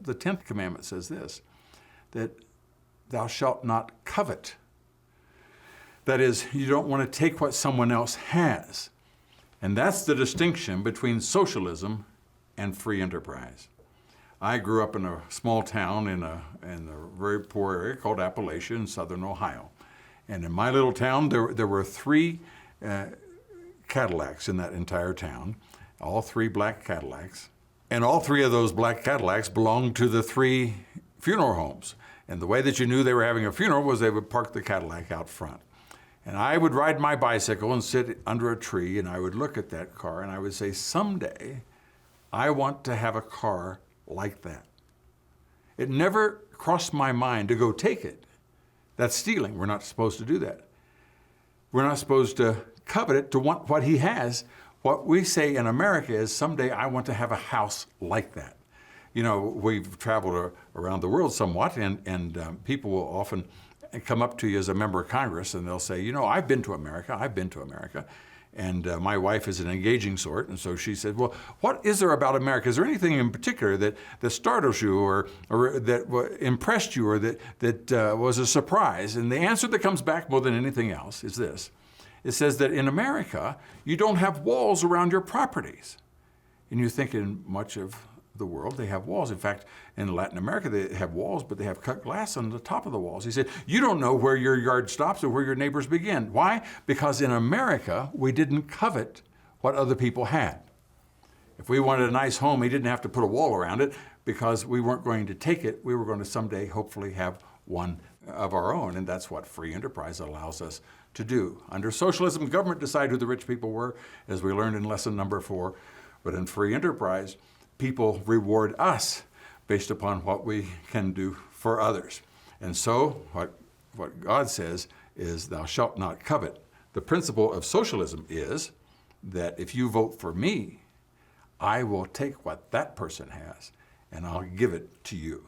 the 10th commandment says this, that thou shalt not covet. That is, you don't want to take what someone else has. And that's the distinction between socialism and free enterprise. I grew up in a small town in a very poor area called Appalachia in southern Ohio. And in my little town, there were 3 Cadillacs in that entire town, all 3 black Cadillacs. And all 3 of those black Cadillacs belonged to the 3 funeral homes. And the way that you knew they were having a funeral was they would park the Cadillac out front. And I would ride my bicycle and sit under a tree, and I would look at that car, and I would say, someday, I want to have a car like that. It never crossed my mind to go take it. That's stealing. We're not supposed to do that. We're not supposed to covet it, to want what he has. What we say in America is, someday I want to have a house like that. You know, we've traveled around the world somewhat, and people will often come up to you as a member of Congress, and they'll say, you know, I've been to America. And my wife is an engaging sort, and so she said, well, what is there about America? Is there anything in particular that startles you or that impressed you or that was a surprise? And the answer that comes back more than anything else is this. It says that in America, you don't have walls around your properties. And you think in much of the world, they have walls. In fact, in Latin America, they have walls, but they have cut glass on the top of the walls. He said, you don't know where your yard stops or where your neighbors begin. Why? Because in America, we didn't covet what other people had. If we wanted a nice home, he didn't have to put a wall around it because we weren't going to take it. We were going to someday hopefully have one of our own, and that's what free enterprise allows us to do. Under socialism, government decided who the rich people were, as we learned in lesson number 4. But in free enterprise, people reward us based upon what we can do for others. And so what God says is, thou shalt not covet. The principle of socialism is that if you vote for me, I will take what that person has and I'll give it to you.